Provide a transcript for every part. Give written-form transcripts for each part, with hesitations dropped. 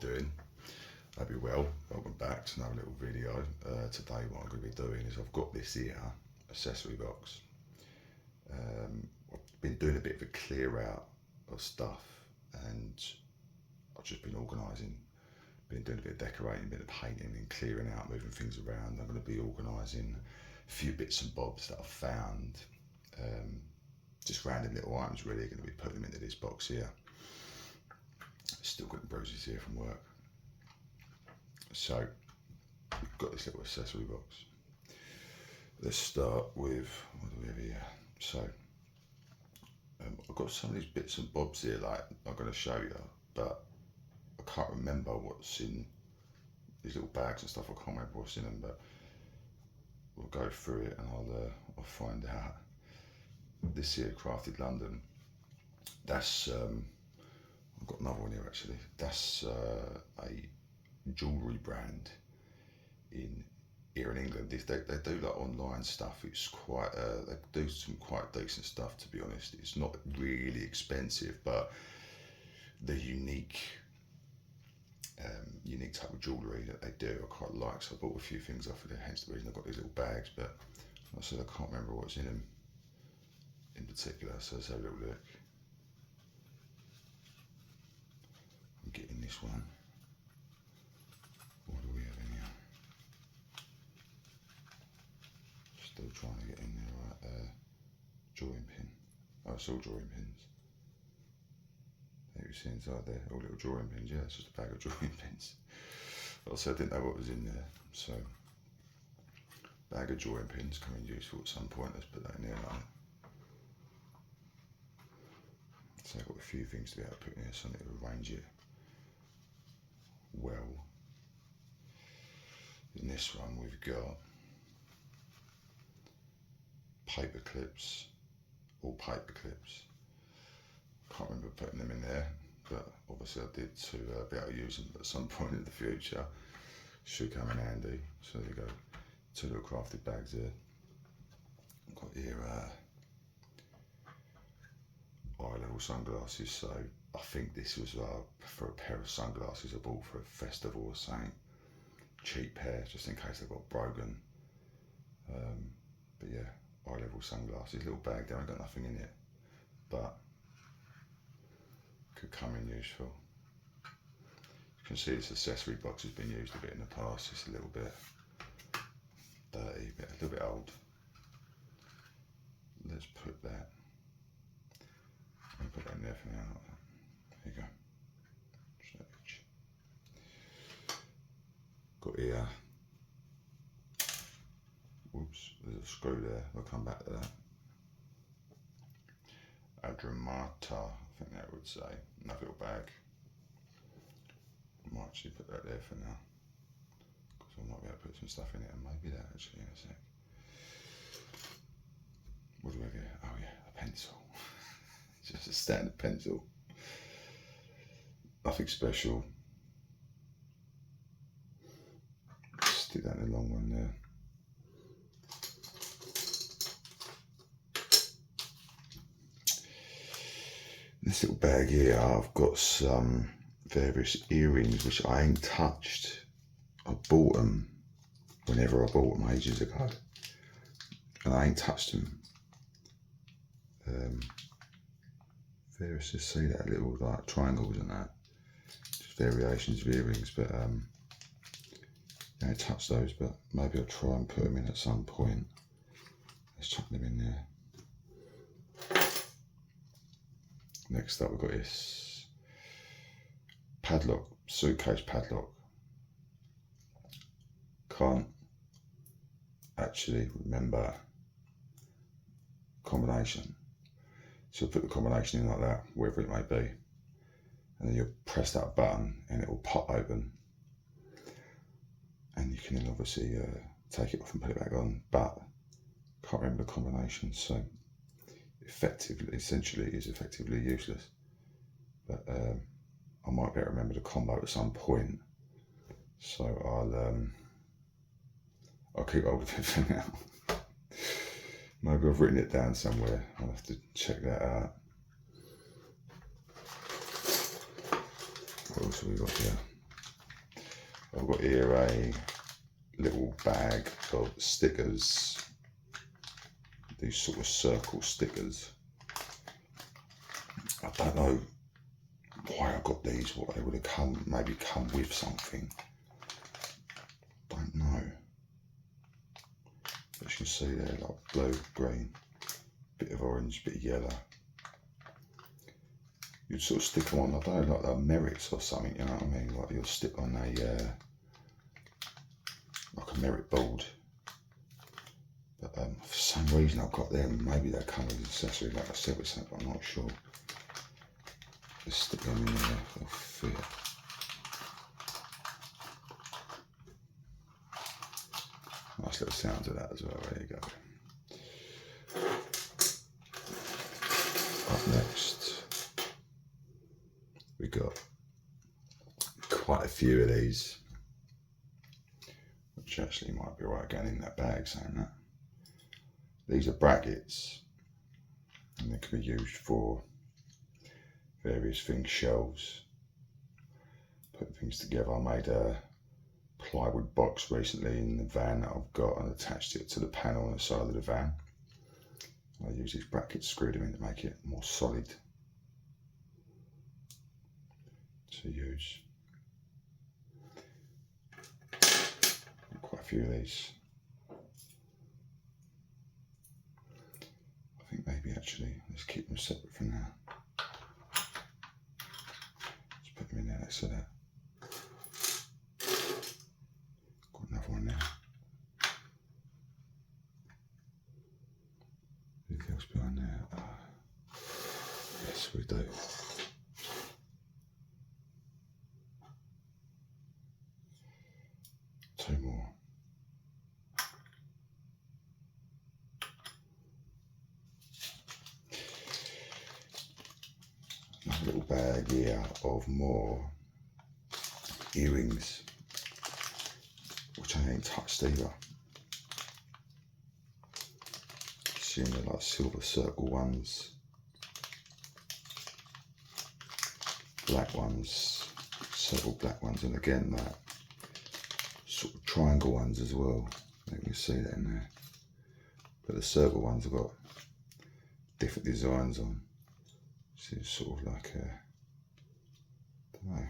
you're doing. Hope you're well. Welcome back to another little video. Today what I'm going to be doing is I've got this here accessory box. I've been doing a bit of a clear out of stuff, and I've just been organising, been doing a bit of decorating, a bit of painting and clearing out, moving things around. I'm going to be organising a few bits and bobs that I've found, just random little items really. Going to be putting them into this box here. Still got the bruises here from work. So we've got this little accessory box. Let's start with, what do we have here? So I've got some of these bits and bobs here, like I'm going to show you, but I can't remember what's in these little bags and stuff. I can't remember what's in them, but we'll go through it and I'll find out. This here, Crafted London, that's I've got another one here actually. That's a jewellery brand here in England. They do like online stuff. It's quite they do some quite decent stuff, to be honest. It's not really expensive, but the unique type of jewellery that they do I quite like. So I bought a few things off of there, hence the reason I've got these little bags. But like I said, I can't remember what's in them in particular. So let's have a little look. I'm getting this one. What do we have in here? Still trying to get in there, right? Drawing pin. Oh, it's all drawing pins. There you see inside there, all little drawing pins. Yeah, it's just a bag of drawing pins. Also, I didn't know what was in there, so bag of drawing pins coming useful at some point. Let's put that in there like. So I've got a few things to be able to put in here, something to arrange it well. In this one we've got paper clips, all paper clips. Can't remember putting them in there, but obviously I did to be able to use them at some point in the future. Should come in handy. So there you go, 2 little crafted bags there. I've got here eye level sunglasses. So I think this was for a pair of sunglasses I bought for a festival or something. Cheap pair, just in case they got broken. But yeah, eye level sunglasses, little bag there, I got nothing in it, but could come in useful. You can see this accessory box has been used a bit in the past. It's a little bit dirty, a little bit old. Let's put that. I'll put that in there for now. There you go. Got here. Whoops, there's a screw there. I'll come back to that. Adramata, I think that would say. Another little bag. I might actually put that there for now, because I might be able to put some stuff in it, and maybe that actually in a sec. What do we have here? Oh yeah, a pencil. Just a standard pencil. Nothing special. Stick that in the long one there. This little bag here, I've got some various earrings which I ain't touched. I bought them whenever I bought them ages ago, and I ain't touched them. Various, just see that little like triangles and that, just variations of earrings, but I ain't touched those, but maybe I'll try and put them in at some point. Let's chuck them in there. Next up we've got this padlock, suitcase padlock. Can't actually remember combination. So put the combination in like that, wherever it may be, and then you'll press that button and it will pop open, and you can then obviously take it off and put it back on, but can't remember the combination, so essentially is effectively useless. But I might be able to remember the combo at some point, so I'll keep hold of it for now. Maybe I've written it down somewhere. I'll have to check that out. What else have we got here? I've got here a little bag of stickers, these sort of circle stickers. I don't know why I got these, what they would have maybe come with something. Don't know. As you can see there, like blue, green, bit of orange, bit of yellow. You'd sort of stick them on, I don't know, like the merits or something, you know what I mean? Like you'll stick on a, like a merit board. But for some reason I've got them, maybe they come as an accessory, like I said with something, but I'm not sure. Just stick them in there, they'll fit. Nice little sound to that as well, there you go. Up next, we got quite a few of these, which actually might be right going in that bag, saying that. These are brackets, and they can be used for various things, shelves, putting things together. I made a plywood box recently in the van that I've got and attached it to the panel on the side of the van. I use these brackets, screw them in to make it more solid to use. Quite a few of these. I think maybe actually, let's keep them separate for now. Let's put them in there next to that. Got another one there. Anything else behind there? Yes, we do. Two more. Another little bag here of more earrings, which I ain't touched either. Seeing they're like silver circle ones, black ones, several black ones, and again that sort of triangle ones as well. You can see that in there. But the circle ones have got different designs on. So it's sort of like a, I don't know,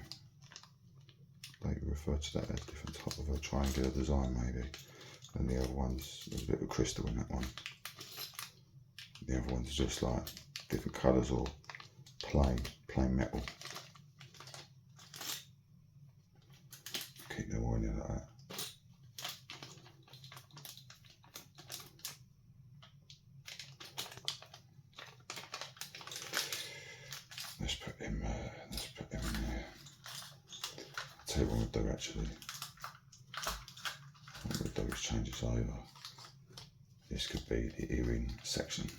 they refer to that as a different type of a triangular design maybe. And the other ones, there's a bit of a crystal in that one. The other ones are just like different colours or plain metal. Keep them all in there like that. Let's put them in there. I'll tell you what we'll do actually. What we'll do is change this over. This could be the earring section.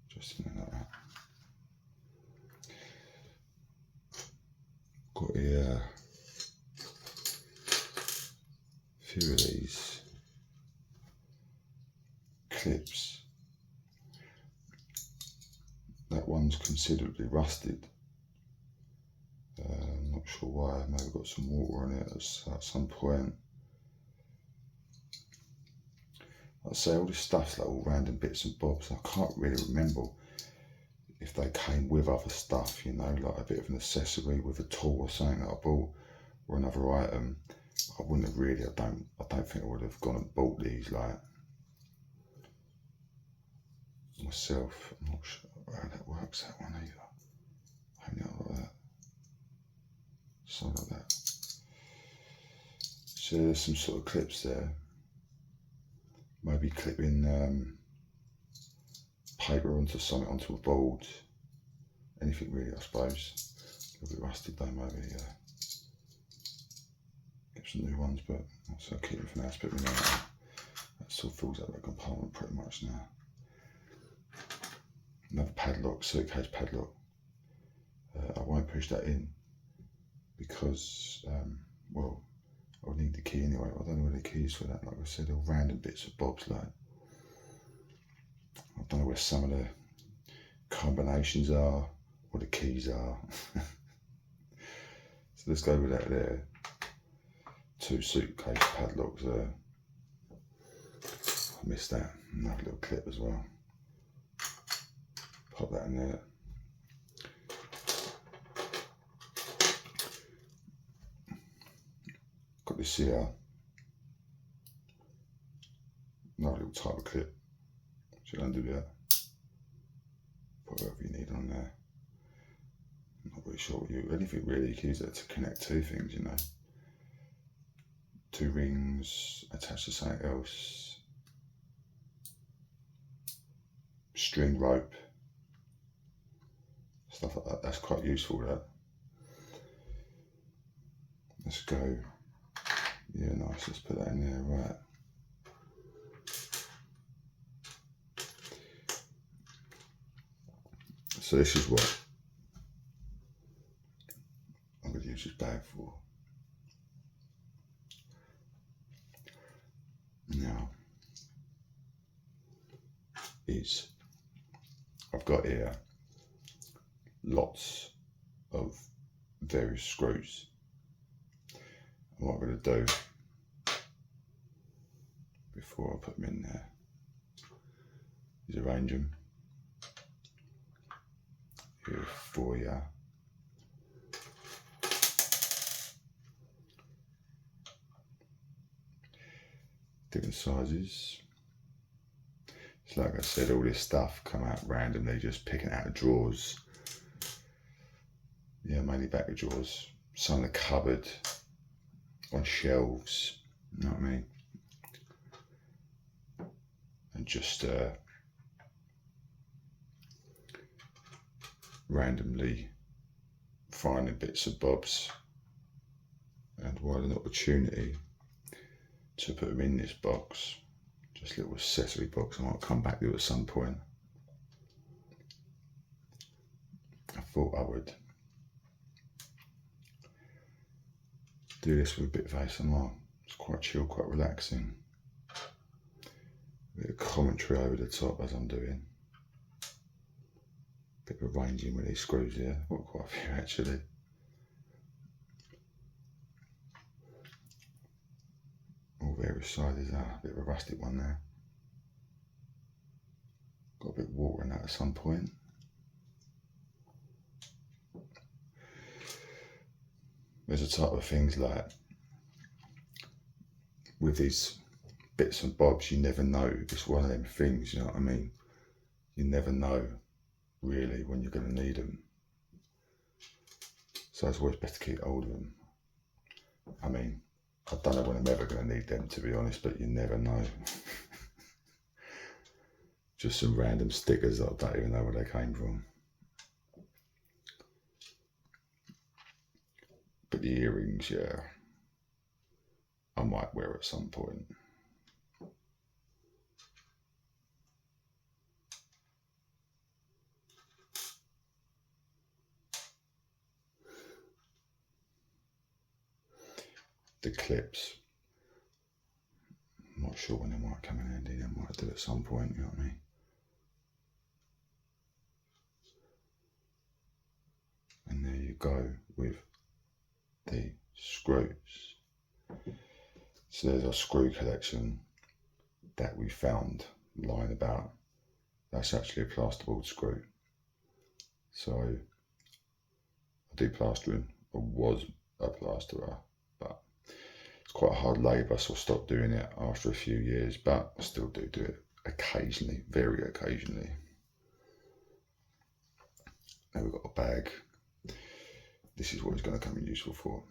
Just in there like that. Got here a few of these clips. That one's considerably rusted. I'm not sure why. Maybe got some water on it at some point. Like I say, all this stuff's like all random bits and bobs. I can't really remember if they came with other stuff, you know, like a bit of an accessory with a tool or something that I bought, or another item. I wouldn't have really. I don't think I would have gone and bought these like myself. I'm not sure how that works, that one either. Hang it up like that. So like that. So there's some sort of clips there. Maybe clipping paper onto something, onto a board. Anything really, I suppose. A little bit rusted though, maybe. Get some new ones, but I'll keep them for now. Put them in there. That sort of fills up that compartment pretty much now. Another padlock, suitcase padlock. I won't push that in because, well, I'll need the key anyway. I don't know where the key is for that. Like I said, all random bits of bobs. Like I don't know where some of the combinations are or the keys are. So let's go with that there. 2 suitcase padlocks there. I missed that. Another little clip as well. Pop that in there. Got this here. Another little type of clip. Should undo that. Put whatever you need on there. I'm not really sure what anything really, you can use that to connect 2 things, you know. 2 rings attached to something else. String rope. Stuff like that, that's quite useful, that. Let's go. Yeah, nice, let's put that in there, right. So this is what I'm going to use this bag for. Now, I've got here lots of various screws. And what I'm going to do before I put them in there is arrange them here for you. Different sizes. It's like I said, all this stuff come out randomly, just picking out of drawers. Yeah, mainly back of drawers. Some in the cupboard, on shelves, you know what I mean? And just randomly finding bits and bobs, and what an opportunity to put them in this box. Just a little accessory box I might come back to at some point. I thought I would do this with a bit of ASMR. It's quite chill, quite relaxing. A bit of commentary over the top as I'm doing. A bit of arranging with these screws here. I've got quite a few actually. All various sizes. A bit of a rustic one there. Got a bit of water in that at some point. There's a type of things like, with these bits and bobs, you never know. It's one of them things, you know what I mean? You never know really when you're going to need them. So it's always best to keep hold of them. I mean, I don't know when I'm ever going to need them, to be honest, but you never know. Just some random stickers that I don't even know where they came from. But the earrings, yeah, I might wear at some point. The clips, I'm not sure when they might come in handy. I might do at some point, you know what I mean? And there you go with the screws. So there's our screw collection that we found lying about. That's actually a plasterboard screw. So I do plastering, I was a plasterer, but it's quite a hard labour, so I stopped doing it after a few years, but I still do it occasionally, very occasionally. Now we've got a bag. This is what it's going to come in useful for.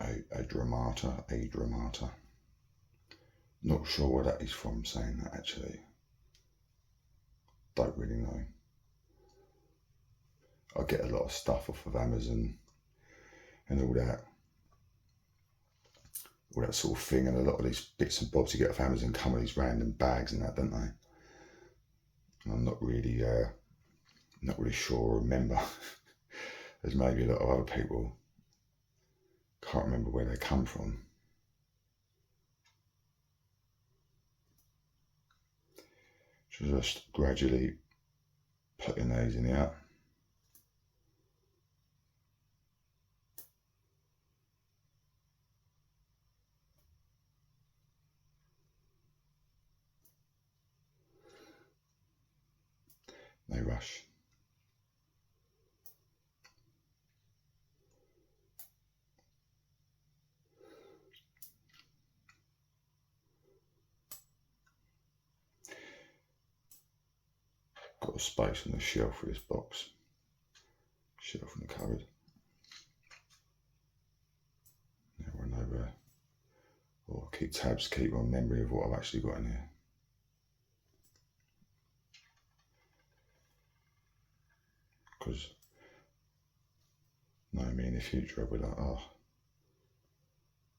A dramata. Not sure where that is from, saying that actually. Don't really know. I get a lot of stuff off of Amazon and all that sort of thing, and a lot of these bits and bobs you get off Amazon come with these random bags and that, don't they? And I'm not really sure or remember. There's maybe a lot of other people. Can't remember where they come from. So just gradually putting those in here. No rush. Got a space on the shelf for this box. Shelf in the cupboard. Now I know where. Or keep tabs, keep on memory of what I've actually got in here. Because knowing me in the future, I'll be like, oh,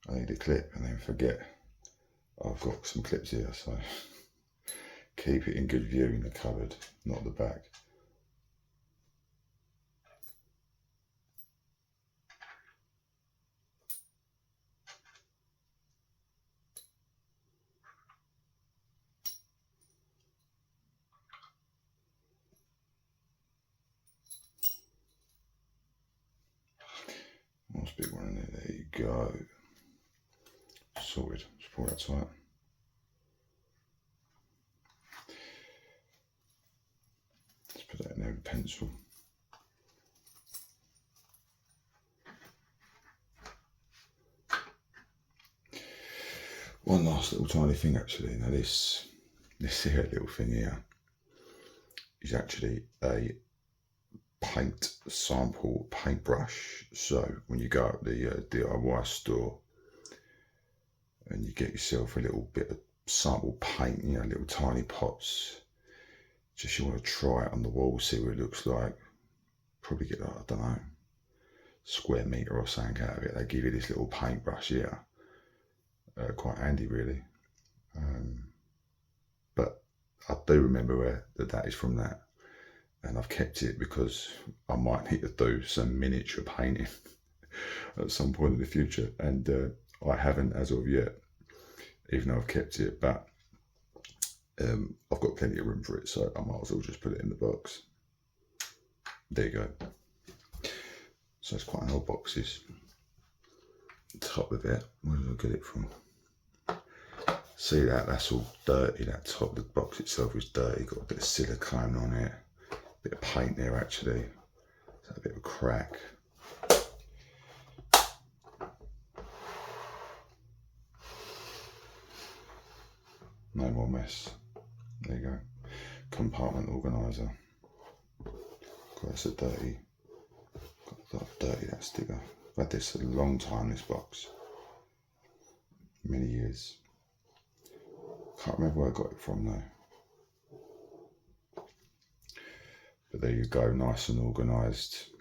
I need a clip, and then forget I've got some clips here. So keep it in good view in the cupboard, not the back. Nice big one in there. There you go. Sorted. Just pull that tight. Let's put that in there with a pencil. One last little tiny thing actually. Now this here little thing here is actually a paint sample paintbrush. So when you go up the DIY store and you get yourself a little bit of sample paint, you know, little tiny pots, just you want to try it on the wall, see what it looks like. Probably get, I don't know, square meter or something out of it. They give you this little paintbrush here. Quite handy really. But I do remember that is from that. And I've kept it because I might need to do some miniature painting at some point in the future. And I haven't as of yet, even though I've kept it. But I've got plenty of room for it, so I might as well just put it in the box. There you go. So it's quite an old box, this. Top of it, where did I get it from? See that? That's all dirty. That top, the box itself is dirty. Got a bit of silicone on it. Bit of paint there actually. So a bit of a crack. No more mess. There you go. Compartment organiser. God, that's a dirty. God, dirty that sticker. I've had this a long time. This box. Many years. Can't remember where I got it from though. But there you go, nice and organised.